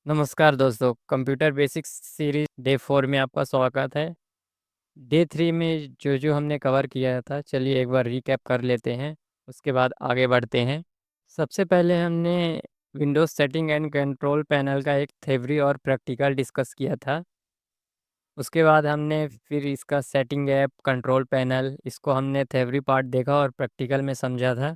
नमस्कार दोस्तों, computer basics series day 4 में आपका स्वागत है। डे 3 में जो हमने कवर किया था, चलिए एक बार रीकैप कर लेते हैं, उसके बाद आगे बढ़ते हैं। सबसे पहले हमने Windows setting and control panel का एक थ्योरी और प्रैक्टिकल डिस्कस किया था। उसके बाद हमने फिर इसका सेटिंग ऐप, कंट्रोल पैनल, इसको हमने थ्योरी पार्ट देखा और प्रैक्टिकल में समझा था।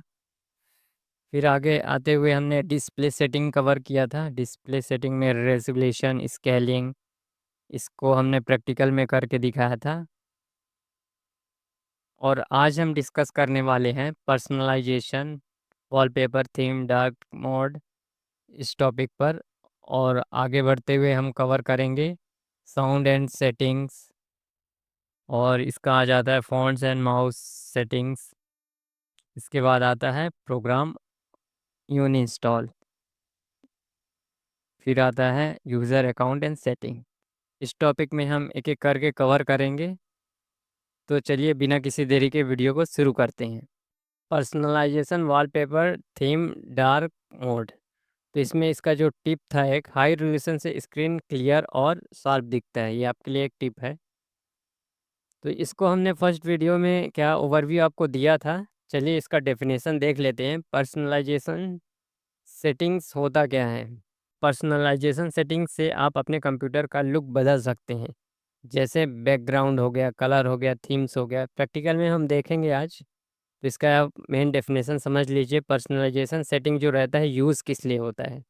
फिर आगे आते हुए हमने डिस्प्ले सेटिंग कवर किया था। डिस्प्ले सेटिंग में रेज़ोल्यूशन, स्केलिंग, इसको हमने प्रैक्टिकल में करके दिखाया था। और आज हम डिस्कस करने वाले हैं personalisation, wallpaper, theme, dark mode, इस टॉपिक पर। और आगे बढ़ते हुए हम कवर करेंगे साउंड एंड सेटिंग्स, और इसका आ जाता है फ़ॉन्ट्स एंड माउस सेटिंग्स। इसके बाद आता है प्रोग्राम यूनिंस्टॉल। फिर आता है यूज़र अकाउंट एंड सेटिंग। इस टॉपिक में हम एक एक करके कवर करेंगे। तो चलिए बिना किसी देरी के वीडियो को शुरू करते हैं। Personalisation, wallpaper, theme, dark mode. तो इसमें इसका जो टिप था, एक हाई रेजोल्यूशन से स्क्रीन क्लियर और शार्प दिखता है, ये आपके लिए एक टिप है। तो इसको हमने फर्स्ट वीडियो में क्या ओवरव्यू आपको दिया था। चलिए इसका डेफिनेशन देख लेते हैं। पर्सनलाइजेशन सेटिंग्स होता क्या है। पर्सनलाइजेशन सेटिंग से आप अपने कंप्यूटर का लुक बदल सकते हैं, जैसे बैकग्राउंड हो गया, कलर हो गया, थीम्स हो गया। प्रैक्टिकल में हम देखेंगे आज। तो इसका आप मेन डेफिनेशन समझ लीजिए। पर्सनलाइजेशन सेटिंग जो रहता है, यूज़ किस लिए होता है।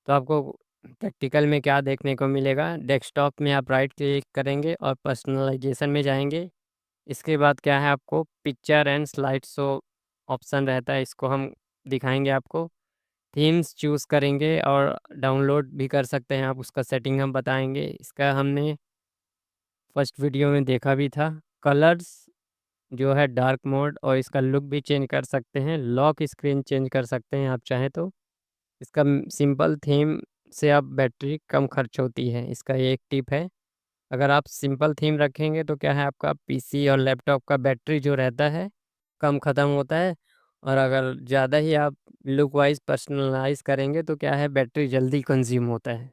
तो आपको प्रैक्टिकल में क्या देखने को मिलेगा, डेस्कटॉप में आप राइट क्लिक करेंगे और पर्सनलाइजेशन में जाएंगे। इसके बाद क्या है, आपको picture and slide show option रहता है, इसको हम दिखाएंगे आपको। थीम्स चूज़ करेंगे और डाउनलोड भी कर सकते हैं आप, उसका सेटिंग हम बताएंगे। इसका हमने फर्स्ट वीडियो में देखा भी था। कलर्स जो है डार्क मोड, और इसका लुक भी चेंज कर सकते हैं। लॉक स्क्रीन चेंज कर सकते हैं आप चाहें तो। इसका सिंपल थीम से आप बैटरी कम खर्च होती है, इसका ये एक टिप है। अगर आप सिंपल थीम रखेंगे तो क्या है, आपका पीसी और लैपटॉप का बैटरी जो रहता है कम ख़त्म होता है। और अगर ज़्यादा ही आप लुक वाइज पर्सनलाइज करेंगे तो क्या है, बैटरी जल्दी कंज्यूम होता है।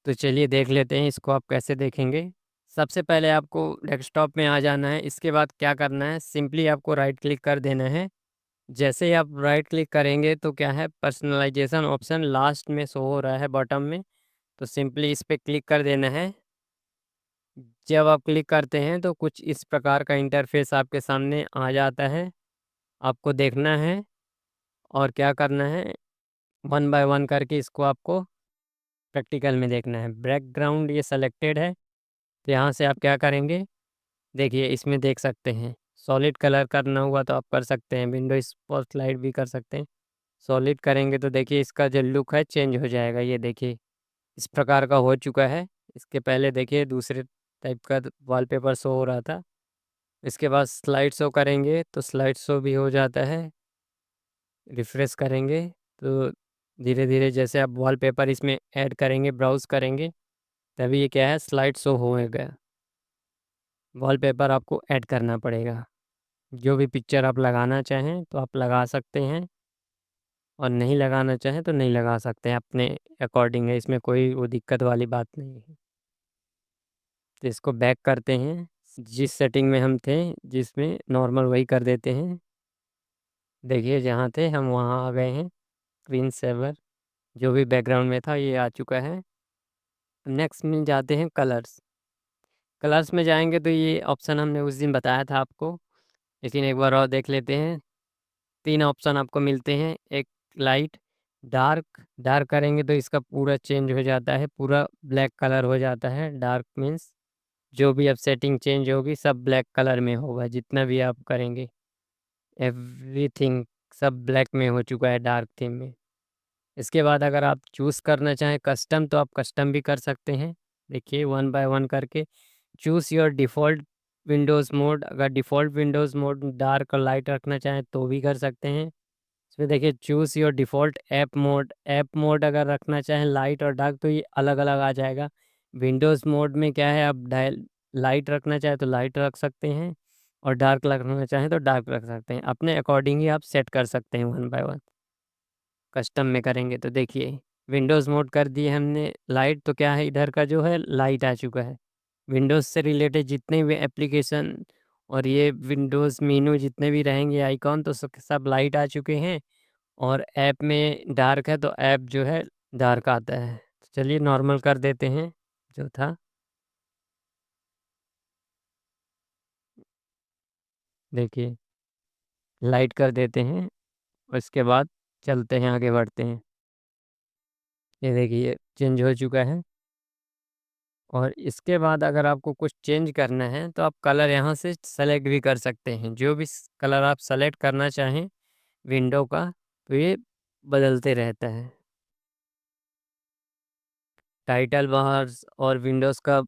तो चलिए देख लेते हैं इसको आप कैसे देखेंगे। सबसे पहले आपको डेस्कटॉप में आ जाना है। इसके बाद क्या करना है, सिंपली आपको राइट क्लिक कर देना है। जैसे ही आप राइट क्लिक करेंगे तो क्या है, पर्सनलाइजेशन ऑप्शन लास्ट में शो हो रहा है बॉटम में, तो सिंपली इस पे क्लिक कर देना है। जब आप क्लिक करते हैं तो कुछ इस प्रकार का इंटरफेस आपके सामने आ जाता है। आपको देखना है और क्या करना है, वन बाय वन करके इसको आपको प्रैक्टिकल में देखना है। बैकग्राउंड ये सेलेक्टेड है, तो यहाँ से आप क्या करेंगे, देखिए इसमें देख सकते हैं। सॉलिड कलर करना हुआ तो आप कर सकते हैं, विंडो स्पॉटलाइट भी कर सकते हैं। सॉलिड करेंगे तो देखिए इसका जो लुक है चेंज हो जाएगा। ये देखिए इस प्रकार का हो चुका है। इसके पहले देखिए दूसरे टाइप का वॉलपेपर शो हो रहा था। इसके बाद स्लाइड शो करेंगे तो स्लाइड शो भी हो जाता है। रिफ्रेश करेंगे तो धीरे धीरे जैसे आप वॉलपेपर इसमें ऐड करेंगे, ब्राउज़ करेंगे, तभी ये क्या है, स्लाइड शो होएगा। वॉलपेपर आपको ऐड करना पड़ेगा। जो भी पिक्चर आप लगाना चाहें तो आप लगा सकते हैं, और नहीं लगाना चाहें तो नहीं लगा सकते हैं, अपने अकॉर्डिंग है, इसमें कोई वो दिक्कत वाली बात नहीं है। तो इसको बैक करते हैं, जिस सेटिंग में हम थे, जिसमें नॉर्मल वही कर देते हैं। देखिए जहाँ थे हम वहाँ आ गए हैं। स्क्रीन सेवर जो भी बैकग्राउंड में था ये आ चुका है। नेक्स्ट में जाते हैं कलर्स। कलर्स में जाएंगे तो ये ऑप्शन हमने उस दिन बताया था आपको, लेकिन एक बार और देख लेते हैं। 3 ऑप्शन आपको मिलते हैं। एक लाइट, डार्क। डार्क करेंगे तो इसका पूरा चेंज हो जाता है, पूरा ब्लैक कलर हो जाता है। डार्क मीन्स जो भी अब सेटिंग चेंज होगी सब ब्लैक कलर में होगा, जितना भी आप करेंगे एवरीथिंग सब ब्लैक में हो चुका है डार्क थीम में। इसके बाद अगर आप चूज़ करना चाहें कस्टम, तो आप कस्टम भी कर सकते हैं। देखिए वन बाय वन करके choose your default Windows mode. अगर डिफ़ॉल्ट विंडोज़ मोड डार्क और लाइट रखना चाहें तो भी कर सकते हैं। इसमें देखिए choose your default app mode. App mode अगर रखना चाहें लाइट और डार्क तो ये अलग अलग आ जाएगा। विंडोज़ मोड में क्या है, आप डायल लाइट रखना चाहें तो लाइट रख सकते हैं, और डार्क रखना चाहें तो डार्क रख सकते हैं। अपने अकॉर्डिंग ही आप सेट कर सकते हैं वन बाय वन। कस्टम में करेंगे तो देखिए विंडोज़ मोड कर दिए हमने लाइट, तो क्या है इधर का जो है लाइट आ चुका है। विंडोज़ से रिलेटेड जितने भी एप्लीकेशन और ये विंडोज़ मेनू जितने भी रहेंगे आइकॉन, तो सब लाइट आ चुके हैं। और ऐप में डार्क है तो ऐप जो है डार्क आता है। तो चलिए नॉर्मल कर देते हैं जो था। देखिए लाइट कर देते हैं, उसके बाद चलते हैं, आगे बढ़ते हैं। ये देखिए चेंज हो चुका है। और इसके बाद अगर आपको कुछ चेंज करना है तो आप कलर यहाँ से सेलेक्ट भी कर सकते हैं। जो भी कलर आप सेलेक्ट करना चाहें विंडो का, तो ये बदलते रहता है। टाइटल बार्स और विंडोज़ का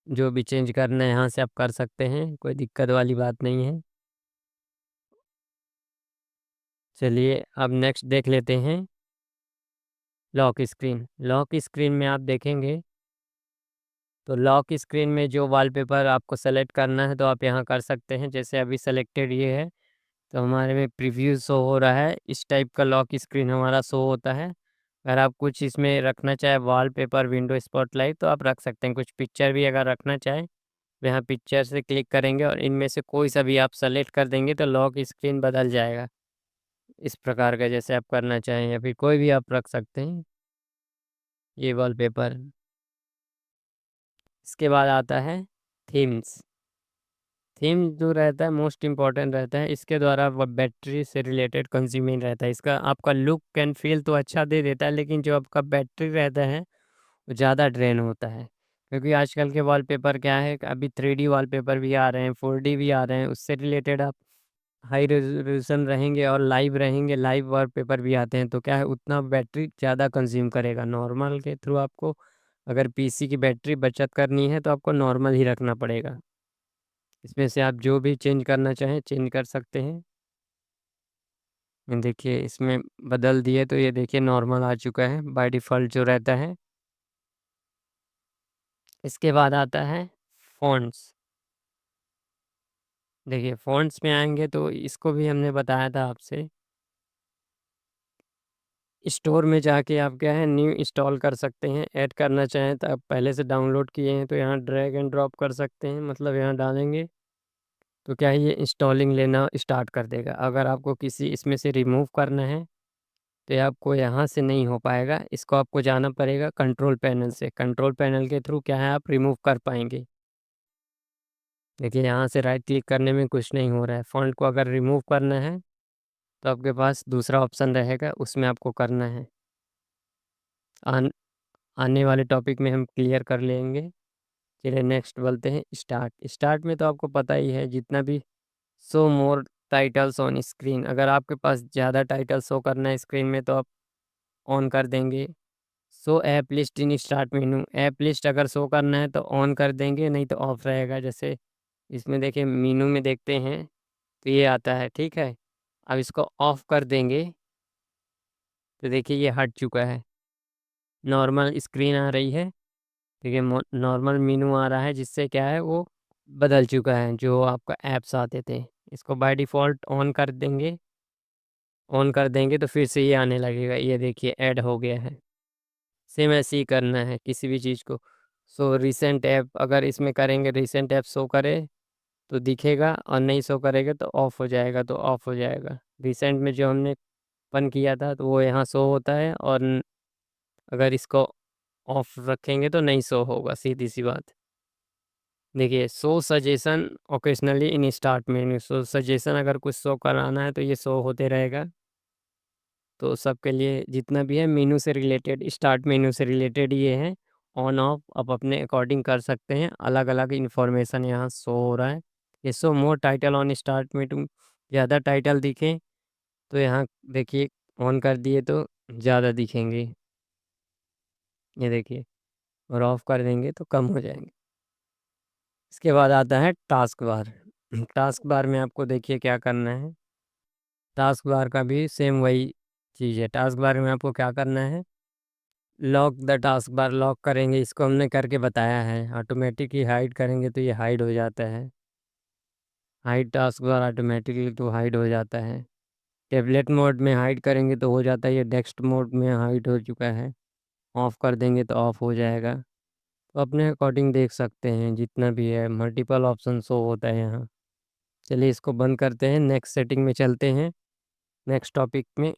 जो भी चेंज करना है यहाँ से आप कर सकते हैं, कोई दिक्कत वाली बात नहीं है। चलिए अब नेक्स्ट देख लेते हैं लॉक स्क्रीन। लॉक स्क्रीन में आप देखेंगे तो लॉक स्क्रीन में जो वॉलपेपर आपको सेलेक्ट करना है तो आप यहाँ कर सकते हैं। जैसे अभी सेलेक्टेड ये है तो हमारे में प्रीव्यू शो हो रहा है, इस टाइप का लॉक स्क्रीन हमारा शो होता है। अगर आप कुछ इसमें रखना चाहे वॉलपेपर, विंडो स्पॉटलाइट, तो आप रख सकते हैं। कुछ पिक्चर भी अगर रखना चाहें तो यहाँ पिक्चर से क्लिक करेंगे और इनमें से कोई सा भी आप सेलेक्ट कर देंगे तो लॉक स्क्रीन बदल जाएगा। इस प्रकार का जैसे आप करना चाहें, या फिर कोई भी आप रख सकते हैं ये वॉलपेपर। इसके बाद आता है थीम्स। थीम जो रहता है मोस्ट इम्पॉर्टेंट रहता है। इसके द्वारा वो बैटरी से रिलेटेड कंज्यूमिंग रहता है। इसका आपका लुक एंड फील तो अच्छा दे देता है, लेकिन जो आपका बैटरी रहता है वो ज़्यादा ड्रेन होता है। क्योंकि आजकल के वॉलपेपर क्या है, अभी 3D वॉलपेपर भी आ रहे हैं, 4D भी आ रहे हैं, उससे रिलेटेड आप हाई रेजोल्यूशन रहेंगे और लाइव रहेंगे। लाइव वॉलपेपर भी आते हैं, तो क्या है उतना बैटरी ज़्यादा कंज्यूम करेगा। नॉर्मल के थ्रू आपको अगर पीसी की बैटरी बचत करनी है तो आपको नॉर्मल ही रखना पड़ेगा। इसमें से आप जो भी चेंज करना चाहें चेंज कर सकते हैं। ये देखिए इसमें बदल दिए तो ये देखिए नॉर्मल आ चुका है बाय डिफ़ॉल्ट जो रहता है। इसके बाद आता है फ़ॉन्ट्स। देखिए फ़ॉन्ट्स में आएँगे तो इसको भी हमने बताया था आपसे। स्टोर में जाके आप क्या है न्यू इंस्टॉल कर सकते हैं। ऐड करना चाहें तो आप पहले से डाउनलोड किए हैं तो यहाँ ड्रैग एंड ड्रॉप कर सकते हैं। मतलब यहाँ डालेंगे तो क्या है ये इंस्टॉलिंग लेना स्टार्ट कर देगा। अगर आपको किसी इसमें से रिमूव करना है तो ये आपको यहाँ से नहीं हो पाएगा। इसको आपको जाना पड़ेगा कंट्रोल पैनल से। कंट्रोल पैनल के थ्रू क्या है आप रिमूव कर पाएँगे। देखिए यहाँ से राइट क्लिक करने में कुछ नहीं हो रहा है। फ़ॉन्ट को अगर रिमूव करना है तो आपके पास दूसरा ऑप्शन रहेगा, उसमें आपको करना है। आन आने वाले टॉपिक में हम क्लियर कर लेंगे। चलिए नेक्स्ट बोलते हैं स्टार्ट। स्टार्ट में तो आपको पता ही है जितना भी show more titles on screen, अगर आपके पास ज़्यादा टाइटल शो करना है स्क्रीन में तो आप ऑन कर देंगे। Show app list in start menu, app list अगर शो करना है तो ऑन कर देंगे, नहीं तो ऑफ रहेगा। जैसे इसमें देखिए मेनू में देखते हैं तो ये आता है, ठीक है। अब इसको ऑफ कर देंगे तो देखिए ये हट चुका है, नॉर्मल स्क्रीन आ रही है। देखिए नॉर्मल मेनू आ रहा है, जिससे क्या है वो बदल चुका है जो आपका ऐप्स आते थे। इसको बाय डिफ़ॉल्ट ऑन कर देंगे तो फिर से ये आने लगेगा। ये देखिए ऐड हो गया है। सेम ऐसे ही करना है किसी भी चीज़ को। सो रिसेंट ऐप अगर इसमें करेंगे, रिसेंट ऐप शो करे तो दिखेगा, और नहीं शो करेगा तो ऑफ़ हो जाएगा, तो ऑफ़ हो जाएगा। रिसेंट में जो हमने ओपन किया था तो वो यहाँ शो होता है, और अगर इसको ऑफ रखेंगे तो नहीं शो होगा, सीधी सी बात। देखिए show suggestion occasionally in start menu. Show suggestion अगर कुछ शो कराना है तो ये शो होते रहेगा। तो सबके लिए जितना भी है मेनू से रिलेटेड, स्टार्ट मेनू से रिलेटेड ये है। ऑन ऑफ आप अपने अकॉर्डिंग कर सकते हैं। अलग अलग इन्फॉर्मेशन यहाँ शो हो रहा है। ये show more title on start menu, ज़्यादा टाइटल दिखें तो यहाँ देखिए ऑन कर दिए तो ज़्यादा दिखेंगे, ये देखिए। और ऑफ कर देंगे तो कम हो जाएंगे। इसके बाद आता है टास्क बार। टास्क बार में आपको देखिए क्या करना है। टास्क बार का भी सेम वही चीज़ है। टास्क बार में आपको क्या करना है, lock the task bar lock करेंगे। इसको हमने करके बताया है। ऑटोमेटिक ही हाइड करेंगे तो ये हाइड हो जाता है। हाइड टास्क बार ऑटोमेटिकली तो हाइड हो जाता है। टैबलेट मोड में हाइड करेंगे तो हो जाता है। ये डेस्क मोड में हाइड हो चुका है। ऑफ़ कर देंगे तो ऑफ़ हो जाएगा। तो अपने अकॉर्डिंग देख सकते हैं, जितना भी है मल्टीपल ऑप्शन शो होता है यहाँ। चलिए इसको बंद करते हैं, नेक्स्ट सेटिंग में चलते हैं, नेक्स्ट टॉपिक में।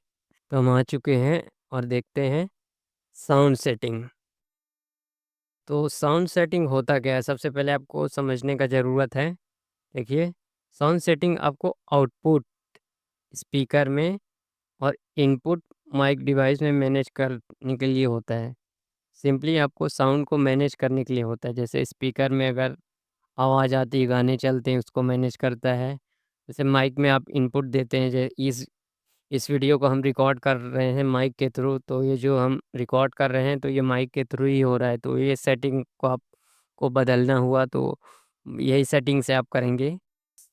तो हम आ चुके हैं और देखते हैं साउंड सेटिंग। तो साउंड सेटिंग होता क्या है, सबसे पहले आपको समझने का ज़रूरत है। देखिए, साउंड सेटिंग आपको आउटपुट स्पीकर में और इनपुट माइक डिवाइस में मैनेज करने के लिए होता है। सिंपली आपको साउंड को मैनेज करने के लिए होता है। जैसे स्पीकर में अगर आवाज़ आती है, गाने चलते हैं, उसको मैनेज करता है। जैसे माइक में आप इनपुट देते हैं, इस वीडियो को हम रिकॉर्ड कर रहे हैं माइक के थ्रू, तो ये जो हम रिकॉर्ड कर रहे हैं तो ये माइक के थ्रू ही हो रहा है। तो ये सेटिंग को आपको बदलना हुआ तो यही सेटिंग से आप करेंगे।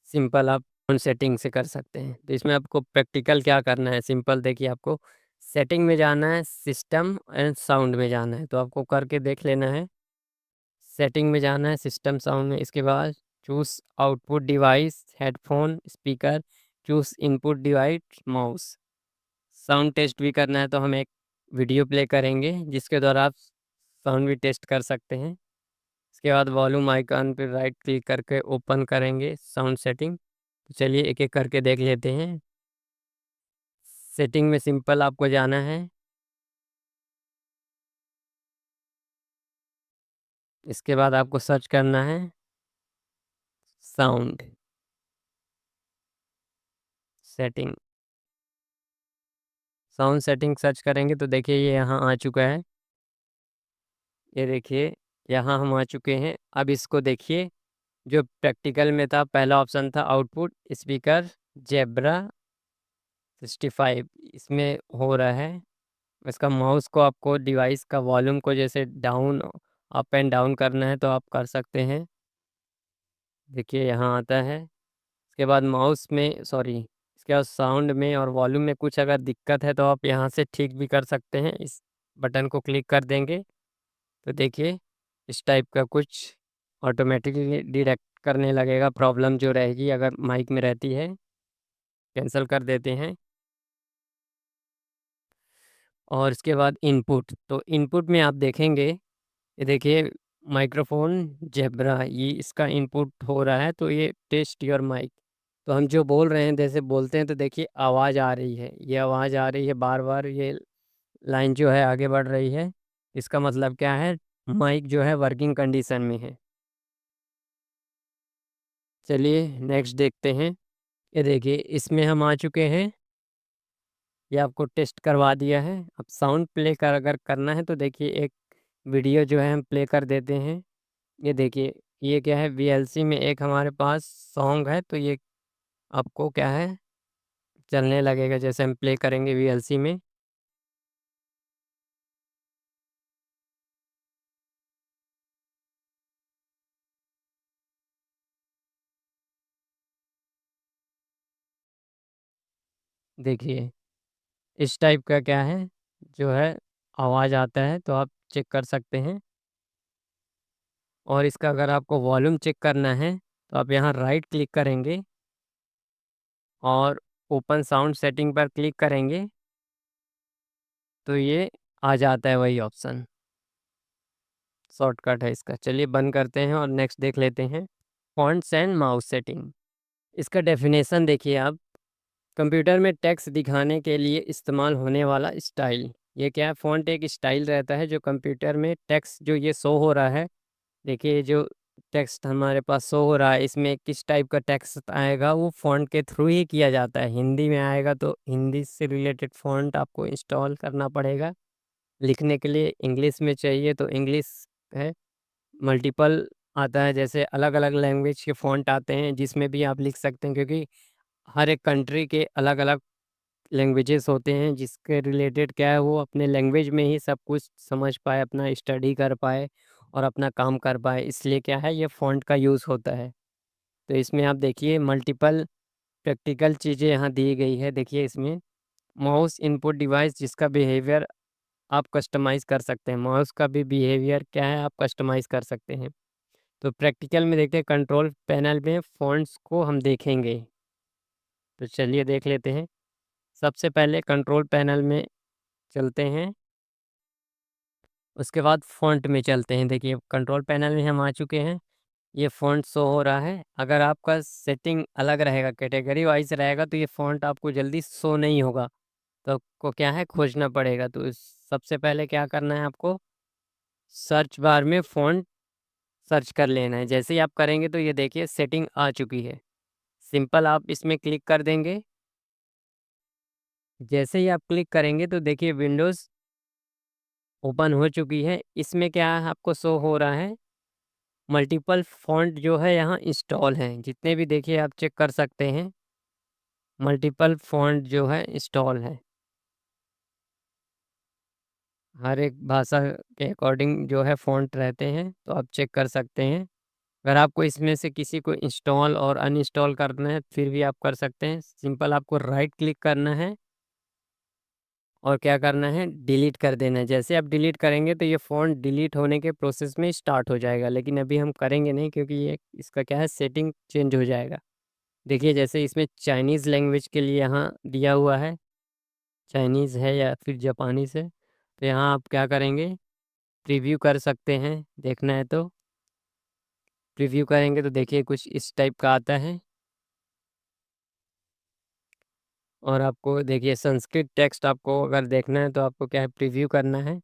सिंपल आप फ़ोन सेटिंग से कर सकते हैं। तो इसमें आपको प्रैक्टिकल क्या करना है, सिंपल देखिए, आपको सेटिंग में जाना है, सिस्टम एंड साउंड में जाना है। तो आपको करके देख लेना है। सेटिंग में जाना है, सिस्टम साउंड में, इसके बाद choose output device, headphone, speaker, choose input device, mouse. Sound test भी करना है तो हम एक वीडियो प्ले करेंगे जिसके द्वारा आप साउंड भी टेस्ट कर सकते हैं। इसके बाद वॉल्यूम आइकन पे राइट क्लिक करके ओपन करेंगे साउंड सेटिंग। तो चलिए एक-एक करके देख लेते हैं। सेटिंग में सिंपल आपको जाना है। इसके बाद आपको सर्च करना है sound setting. Sound setting search करेंगे तो देखिए ये यहाँ आ चुका है। ये देखिए यहाँ हम आ चुके हैं। अब इसको देखिए, जो प्रैक्टिकल में था पहला ऑप्शन था आउटपुट स्पीकर ज़ेब्रा 65, इसमें हो रहा है। इसका माउस को आपको डिवाइस का वॉल्यूम को जैसे डाउन अप एंड डाउन करना है तो आप कर सकते हैं। देखिए यहाँ आता है। इसके बाद माउस में सॉरी इसके बाद साउंड में और वॉल्यूम में कुछ अगर दिक्कत है तो आप यहाँ से ठीक भी कर सकते हैं। इस बटन को क्लिक कर देंगे तो देखिए इस टाइप का कुछ ऑटोमेटिकली डिटेक्ट करने लगेगा प्रॉब्लम जो रहेगी अगर माइक में रहती है। कैंसिल कर देते हैं। और इसके बाद इनपुट, तो इनपुट में आप देखेंगे, ये देखिए माइक्रोफोन ज़ेब्रा, ये इसका इनपुट हो रहा है। तो ये टेस्ट योर माइक, तो हम जो बोल रहे हैं जैसे बोलते हैं तो देखिए आवाज़ आ रही है, ये आवाज़ आ रही है बार बार, ये लाइन जो है आगे बढ़ रही है। इसका मतलब क्या है, माइक जो है वर्किंग कंडीशन में है। चलिए नेक्स्ट देखते हैं। ये देखिए इसमें हम आ चुके हैं। ये आपको टेस्ट करवा दिया है। अब साउंड प्ले कर अगर करना है तो देखिए एक वीडियो जो है हम प्ले कर देते हैं। ये देखिए ये क्या है, वीएलसी में एक हमारे पास सॉन्ग है। तो ये आपको क्या है चलने लगेगा जैसे हम प्ले करेंगे वीएलसी में। देखिए इस टाइप का क्या है जो है आवाज़ आता है तो आप चेक कर सकते हैं। और इसका अगर आपको वॉल्यूम चेक करना है तो आप यहाँ राइट क्लिक करेंगे और ओपन साउंड सेटिंग पर क्लिक करेंगे तो ये आ जाता है वही ऑप्शन। शॉर्टकट है इसका। चलिए बंद करते हैं और नेक्स्ट देख लेते हैं। फ़ॉन्ट्स एंड माउस सेटिंग, इसका डेफिनेशन देखिए आप, कंप्यूटर में टेक्स्ट दिखाने के लिए इस्तेमाल होने वाला स्टाइल। ये क्या है, फ़ॉन्ट एक स्टाइल रहता है जो कंप्यूटर में टेक्स्ट जो ये शो हो रहा है। देखिए जो टेक्स्ट हमारे पास शो हो रहा है इसमें किस टाइप का टेक्स्ट आएगा वो फ़ॉन्ट के थ्रू ही किया जाता है। हिंदी में आएगा तो हिंदी से रिलेटेड फ़ॉन्ट आपको इंस्टॉल करना पड़ेगा। लिखने के लिए इंग्लिश में चाहिए तो इंग्लिश है। मल्टीपल आता है, जैसे अलग-अलग लैंग्वेज के फ़ॉन्ट आते हैं जिसमें भी आप लिख सकते हैं, क्योंकि हर एक कंट्री के अलग-अलग लैंग्वेजेस होते हैं जिसके रिलेटेड क्या है वो अपने लैंग्वेज में ही सब कुछ समझ पाए, अपना स्टडी कर पाए और अपना काम कर पाए, इसलिए क्या है ये फ़ॉन्ट का यूज़ होता है। तो इसमें आप देखिए मल्टीपल प्रैक्टिकल चीज़ें यहाँ दी गई है। देखिए इसमें माउस इनपुट डिवाइस जिसका बिहेवियर आप कस्टमाइज़ कर सकते हैं। माउस का भी बिहेवियर क्या है आप कस्टमाइज़ कर सकते हैं। तो प्रैक्टिकल में देखते हैं, कंट्रोल पैनल में फ़ॉन्ट्स को हम देखेंगे। तो चलिए देख लेते हैं। सबसे पहले कंट्रोल पैनल में चलते हैं। उसके बाद फ़ॉन्ट में चलते हैं। देखिए कंट्रोल पैनल में हम आ चुके हैं। ये फ़ॉन्ट शो हो रहा है। अगर आपका सेटिंग अलग रहेगा, कैटेगरी वाइज़ रहेगा, तो ये फ़ॉन्ट आपको जल्दी शो नहीं होगा। तो आपको क्या है, खोजना पड़ेगा। तो सबसे पहले क्या करना है आपको, सर्च बार में फ़ॉन्ट सर्च कर लेना है। जैसे ही आप करेंगे तो ये देखिए सेटिंग आ चुकी है। सिंपल आप इसमें क्लिक कर देंगे। जैसे ही आप क्लिक करेंगे तो देखिए विंडोज़ ओपन हो चुकी है। इसमें क्या है आपको शो हो रहा है, मल्टीपल फ़ॉन्ट जो है यहाँ इंस्टॉल हैं। जितने भी देखिए आप चेक कर सकते हैं, मल्टीपल फ़ॉन्ट जो है इंस्टॉल है। हर एक भाषा के अकॉर्डिंग जो है फ़ॉन्ट रहते हैं, तो आप चेक कर सकते हैं। अगर आपको इसमें से किसी को इंस्टॉल और अनइंस्टॉल करना है, फिर भी आप कर सकते हैं। सिंपल आपको राइट क्लिक करना है और क्या करना है, डिलीट कर देना है। जैसे आप डिलीट करेंगे तो ये फ़ॉन्ट डिलीट होने के प्रोसेस में स्टार्ट हो जाएगा, लेकिन अभी हम करेंगे नहीं क्योंकि ये इसका क्या है, सेटिंग चेंज हो जाएगा। देखिए जैसे इसमें चाइनीज़ लैंग्वेज के लिए यहाँ दिया हुआ है, चाइनीज़ है या फिर जापानीज़ है। तो यहाँ आप क्या करेंगे, प्रीव्यू कर सकते हैं, देखना है तो। प्रीव्यू करेंगे तो देखिए कुछ इस टाइप का आता है। और आपको देखिए संस्कृत टेक्स्ट आपको अगर देखना है तो आपको क्या है, प्रीव्यू करना है।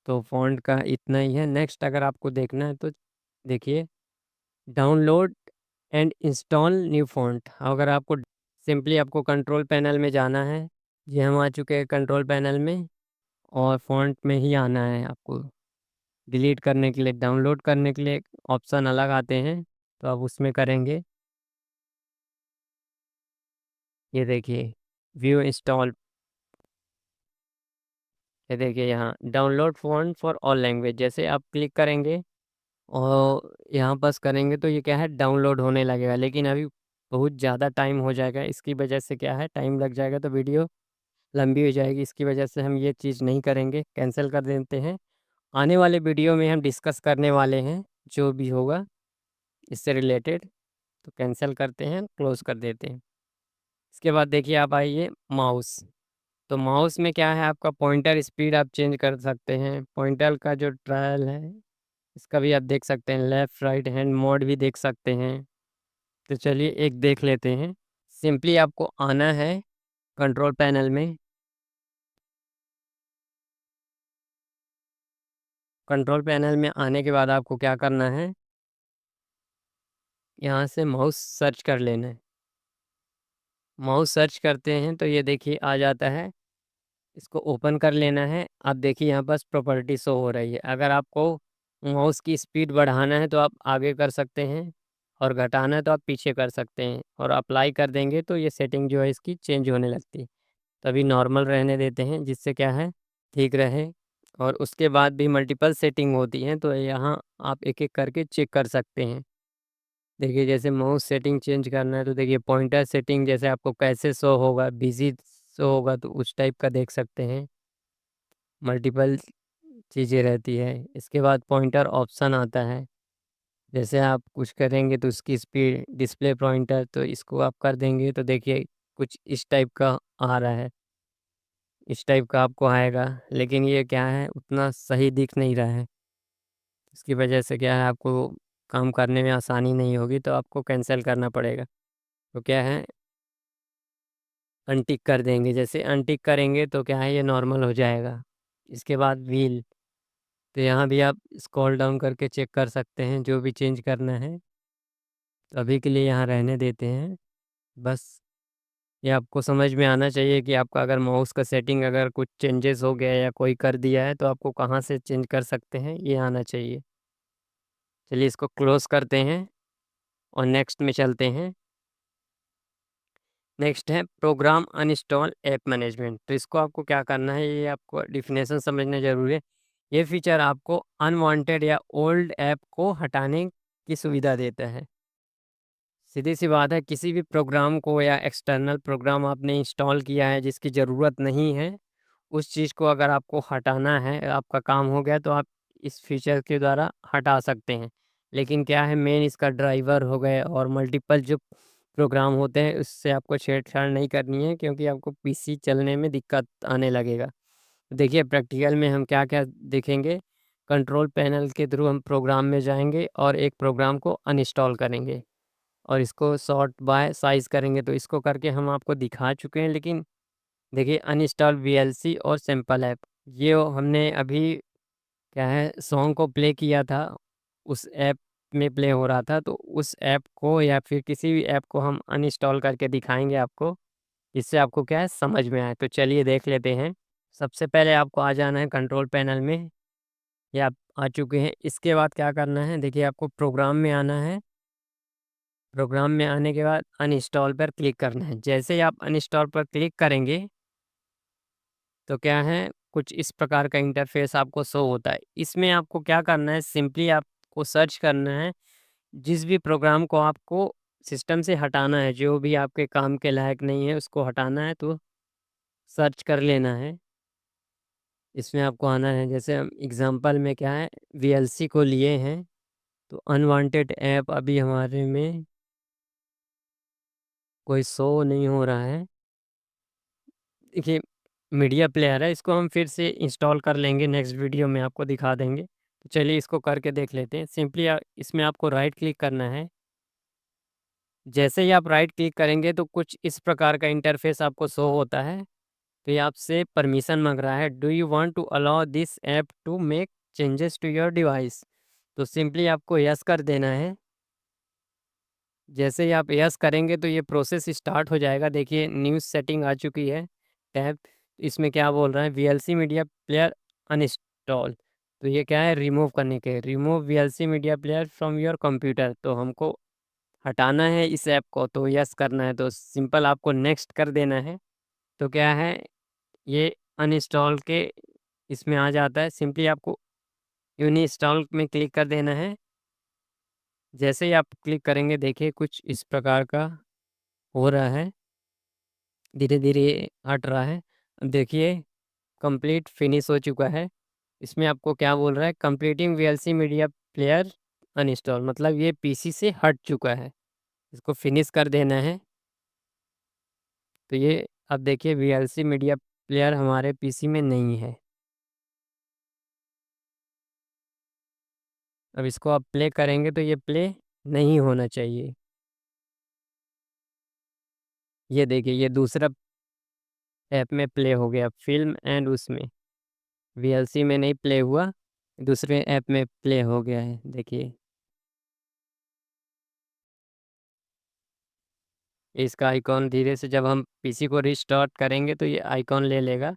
तो फ़ॉन्ट का इतना ही है। नेक्स्ट अगर आपको देखना है तो देखिए download and install new font. अगर आपको सिंपली आपको कंट्रोल पैनल में जाना है। ये हम आ चुके हैं कंट्रोल पैनल में और फ़ॉन्ट में ही आना है आपको। डिलीट करने के लिए, डाउनलोड करने के लिए ऑप्शन अलग आते हैं, तो आप उसमें करेंगे। ये देखिए व्यू इंस्टॉल, ये देखिए यहाँ download font for all language. जैसे आप क्लिक करेंगे और यहाँ बस करेंगे तो ये क्या है, डाउनलोड होने लगेगा। लेकिन अभी बहुत ज़्यादा टाइम हो जाएगा, इसकी वजह से क्या है, टाइम लग जाएगा तो वीडियो लंबी हो जाएगी। इसकी वजह से हम ये चीज़ नहीं करेंगे, कैंसिल कर देते हैं। आने वाले वीडियो में हम डिस्कस करने वाले हैं जो भी होगा इससे रिलेटेड। तो कैंसिल करते हैं, क्लोज़ कर देते हैं। इसके बाद देखिए आप आइए माउस। तो माउस में क्या है, आपका पॉइंटर स्पीड आप चेंज कर सकते हैं। पॉइंटर का जो ट्रायल है इसका भी आप देख सकते हैं। लेफ़्ट राइट हैंड मोड भी देख सकते हैं। तो चलिए एक देख लेते हैं। सिंपली आपको आना है कंट्रोल पैनल में। कंट्रोल पैनल में आने के बाद आपको क्या करना है, यहाँ से माउस सर्च कर लेना है। माउस सर्च करते हैं तो ये देखिए आ जाता है, इसको ओपन कर लेना है। आप देखिए यहाँ पास प्रॉपर्टी शो हो रही है। अगर आपको माउस की स्पीड बढ़ाना है तो आप आगे कर सकते हैं और घटाना है तो आप पीछे कर सकते हैं। और अप्लाई कर देंगे तो ये सेटिंग जो है इसकी चेंज होने लगती है। तो अभी नॉर्मल रहने देते हैं जिससे क्या है, ठीक रहे। और उसके बाद भी मल्टीपल सेटिंग होती हैं, तो यहाँ आप एक-एक करके चेक कर सकते हैं। देखिए जैसे माउस सेटिंग चेंज करना है तो देखिए पॉइंटर सेटिंग जैसे आपको कैसे शो होगा, बिज़ी शो होगा तो उस टाइप का देख सकते हैं। मल्टीपल चीज़ें रहती है। इसके बाद पॉइंटर ऑप्शन आता है। जैसे आप कुछ करेंगे तो उसकी स्पीड डिस्प्ले पॉइंटर, तो इसको आप कर देंगे तो देखिए कुछ इस टाइप का आ रहा है। इस टाइप का आपको आएगा, लेकिन ये क्या है, उतना सही दिख नहीं रहा है। इसकी वजह से क्या है, आपको काम करने में आसानी नहीं होगी, तो आपको कैंसिल करना पड़ेगा। तो क्या है, अनटिक कर देंगे। जैसे अनटिक करेंगे तो क्या है, ये नॉर्मल हो जाएगा। इसके बाद व्हील, तो यहाँ भी आप स्क्रॉल डाउन करके चेक कर सकते हैं जो भी चेंज करना है। तो अभी के लिए यहाँ रहने देते हैं। बस ये आपको समझ में आना चाहिए कि आपका अगर माउस का सेटिंग अगर कुछ चेंजेस हो गया या कोई कर दिया है तो आपको कहाँ से चेंज कर सकते हैं, ये आना चाहिए। चलिए इसको क्लोज़ करते हैं और नेक्स्ट में चलते हैं। नेक्स्ट है प्रोग्राम अनइंस्टॉल ऐप मैनेजमेंट। तो इसको आपको क्या करना है, ये आपको डेफिनेशन समझना ज़रूरी है। ये फीचर आपको अनवांटेड या ओल्ड ऐप को हटाने की सुविधा देता है। सीधी सी बात है, किसी भी प्रोग्राम को या एक्सटर्नल प्रोग्राम आपने इंस्टॉल किया है जिसकी ज़रूरत नहीं है, उस चीज़ को अगर आपको हटाना है, आपका काम हो गया तो आप इस फीचर के द्वारा हटा सकते हैं। लेकिन क्या है, मेन इसका ड्राइवर हो गए और मल्टीपल जो प्रोग्राम होते हैं उससे आपको छेड़छाड़ नहीं करनी है, क्योंकि आपको पीसी चलने में दिक्कत आने लगेगा। देखिए प्रैक्टिकल में हम क्या-क्या देखेंगे। कंट्रोल पैनल के थ्रू हम प्रोग्राम में जाएंगे और एक प्रोग्राम को अनइंस्टॉल करेंगे और इसको सॉर्ट बाय साइज़ करेंगे। तो इसको करके हम आपको दिखा चुके हैं, लेकिन देखिए अनइंस्टॉल वीएलसी और सैंपल ऐप, ये हमने अभी क्या है सॉन्ग को प्ले किया था, उस ऐप में प्ले हो रहा था। तो उस ऐप को या फिर किसी भी ऐप को हम अनइंस्टॉल करके दिखाएंगे आपको, इससे आपको क्या है समझ में आए। तो चलिए देख लेते हैं। सबसे पहले आपको आ जाना है कंट्रोल पैनल में, या आप आ चुके हैं। इसके बाद क्या करना है, देखिए आपको प्रोग्राम में आना है। प्रोग्राम में आने के बाद अनइंस्टॉल पर क्लिक करना है। जैसे ही आप अनइंस्टॉल पर क्लिक करेंगे तो क्या है कुछ इस प्रकार का इंटरफेस आपको शो होता है। इसमें आपको क्या करना है, सिंपली आपको सर्च करना है जिस भी प्रोग्राम को आपको सिस्टम से हटाना है, जो भी आपके काम के लायक नहीं है उसको हटाना है, तो सर्च कर लेना है। इसमें आपको आना है, जैसे हम एग्ज़ाम्पल में क्या है वीएलसी को लिए हैं, तो अनवांटेड ऐप अभी हमारे में कोई शो नहीं हो रहा है। देखिए मीडिया प्लेयर है, इसको हम फिर से इंस्टॉल कर लेंगे, नेक्स्ट वीडियो में आपको दिखा देंगे। तो चलिए इसको करके देख लेते हैं। सिंपली इसमें आपको राइट क्लिक करना है। जैसे ही आप राइट क्लिक करेंगे तो कुछ इस प्रकार का इंटरफेस आपको शो होता है। तो ये आपसे परमिशन मांग रहा है, do you want to allow this app to make changes to your device. तो सिंपली आपको यस कर देना है। जैसे ही आप यस करेंगे तो ये प्रोसेस स्टार्ट हो जाएगा। देखिए न्यूज़ सेटिंग आ चुकी है टैब। इसमें क्या बोल रहा है, वीएलसी मीडिया प्लेयर अनइंस्टॉल। तो ये क्या है रिमूव करने के, remove VLC media player from your computer. तो हमको हटाना है इस ऐप को, तो यस करना है। तो सिंपल आपको नेक्स्ट कर देना है। तो क्या है ये अनइंस्टॉल के इसमें आ जाता है। सिंपली आपको यूनिइंस्टॉल में क्लिक कर देना है। जैसे ही आप क्लिक करेंगे देखिए कुछ इस प्रकार का हो रहा है, धीरे धीरे हट रहा है। देखिए कंप्लीट फिनिश हो चुका है। इसमें आपको क्या बोल रहा है, completing VLC media player uninstall, मतलब ये पीसी से हट चुका है। इसको फिनिश कर देना है। तो ये अब देखिए वीएलसी मीडिया प्लेयर हमारे पीसी में नहीं है। अब इसको आप प्ले करेंगे तो ये प्ले नहीं होना चाहिए। ये देखिए ये दूसरा ऐप में प्ले हो गया, फिल्म एंड उसमें वीएलसी में नहीं प्ले हुआ, दूसरे ऐप में प्ले हो गया है। देखिए इसका आइकॉन धीरे से जब हम पीसी को रिस्टार्ट करेंगे तो ये आइकॉन ले लेगा,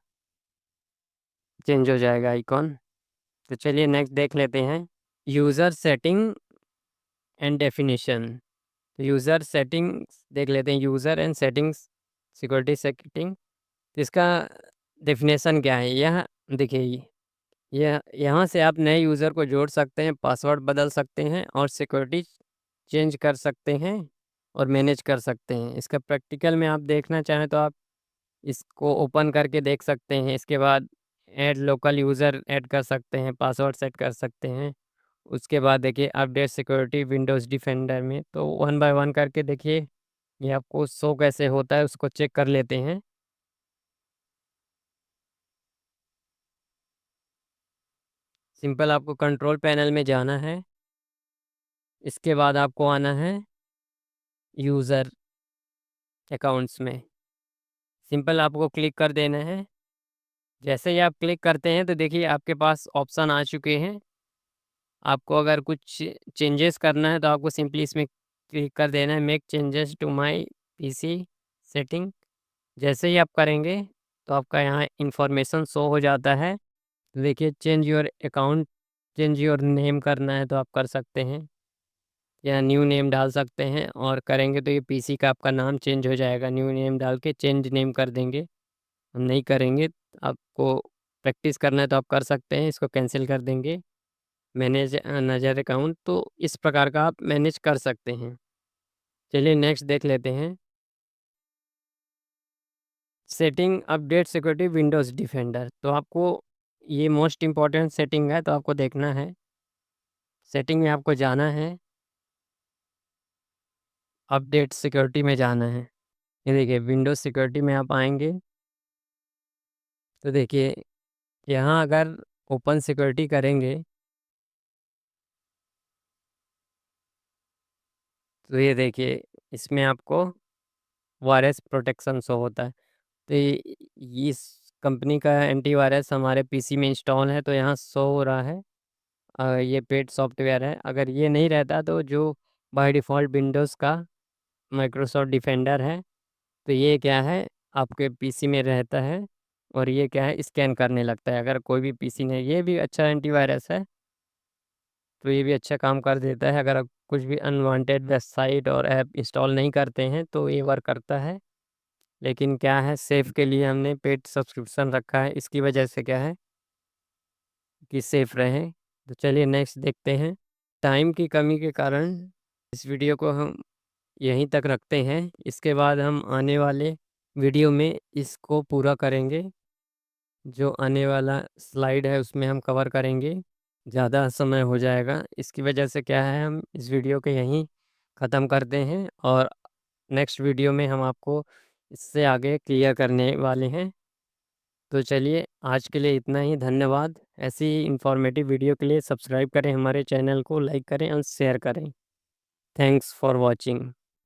चेंज हो जाएगा आइकॉन। तो चलिए नेक्स्ट देख लेते हैं, यूज़र सेटिंग एंड डेफिनेशन। तो यूज़र सेटिंग्स देख लेते हैं, user and settings security setting. तो इसका डेफिनेशन क्या है, यह देखिए यह यहाँ से आप नए यूज़र को जोड़ सकते हैं, पासवर्ड बदल सकते हैं और सिक्योरिटी चेंज कर सकते हैं और मैनेज कर सकते हैं। इसका प्रैक्टिकल में आप देखना चाहें तो आप इसको ओपन करके देख सकते हैं। इसके बाद ऐड लोकल यूज़र ऐड कर सकते हैं, पासवर्ड सेट कर सकते हैं। उसके बाद देखिए अपडेट सिक्योरिटी विंडोज़ डिफेंडर में। तो वन बाय वन करके देखिए ये आपको शो कैसे होता है उसको चेक कर लेते हैं। सिंपल आपको कंट्रोल पैनल में जाना है। इसके बाद आपको आना है यूज़र अकाउंट्स में, सिंपल आपको क्लिक कर देना है। जैसे ही आप क्लिक करते हैं तो देखिए आपके पास ऑप्शन आ चुके हैं। आपको अगर कुछ चेंजेस करना है तो आपको सिंपली इसमें क्लिक कर देना है, make changes to my PC setting. जैसे ही आप करेंगे तो आपका यहाँ इन्फॉर्मेशन शो हो जाता है। देखिए change your account, change your name करना है तो आप कर सकते हैं, या न्यू नेम डाल सकते हैं। और करेंगे तो ये पीसी का आपका नाम चेंज हो जाएगा, न्यू नेम डाल के चेंज नेम कर देंगे। हम नहीं करेंगे, आपको प्रैक्टिस करना है तो आप कर सकते हैं, इसको कैंसिल कर देंगे। मैनेज नज़र अकाउंट, तो इस प्रकार का आप मैनेज कर सकते हैं। चलिए नेक्स्ट देख लेते हैं, setting update security Windows defender. तो आपको ये मोस्ट इम्पॉर्टेंट सेटिंग है, तो आपको देखना है। सेटिंग में आपको जाना है, अपडेट सिक्योरिटी में जाना है। ये देखिए विंडोज़ सिक्योरिटी में आप आएंगे तो देखिए यहाँ अगर ओपन सिक्योरिटी करेंगे तो ये देखिए, इसमें आपको वायरस प्रोटेक्शन शो होता है। तो इस कंपनी का एंटीवायरस हमारे पीसी में इंस्टॉल है, तो यहाँ शो हो रहा है। ये पेड सॉफ्टवेयर है। अगर ये नहीं रहता तो जो बाय डिफ़ॉल्ट विंडोज़ का माइक्रोसॉफ्ट डिफेंडर है, तो ये क्या है, आपके पीसी में रहता है और ये क्या है, स्कैन करने लगता है। अगर कोई भी पीसी नहीं, ये भी अच्छा एंटीवायरस है, तो ये भी अच्छा काम कर देता है। अगर आप कुछ भी अनवांटेड वेबसाइट और ऐप इंस्टॉल नहीं करते हैं तो ये वर्क करता है। लेकिन क्या है, सेफ के लिए हमने पेड सब्सक्रिप्शन रखा है, इसकी वजह से क्या है कि सेफ रहें। तो चलिए नेक्स्ट देखते हैं। टाइम की कमी के कारण इस वीडियो को हम यहीं तक रखते हैं। इसके बाद हम आने वाले वीडियो में इसको पूरा करेंगे। जो आने वाला स्लाइड है उसमें हम कवर करेंगे। ज़्यादा समय हो जाएगा, इसकी वजह से क्या है, हम इस वीडियो को यहीं ख़त्म करते हैं और नेक्स्ट वीडियो में हम आपको इससे आगे क्लियर करने वाले हैं। तो चलिए आज के लिए इतना ही। धन्यवाद। ऐसी ही इंफॉर्मेटिव वीडियो के लिए सब्सक्राइब करें हमारे चैनल को, लाइक करें और शेयर करें। Thanks for watching.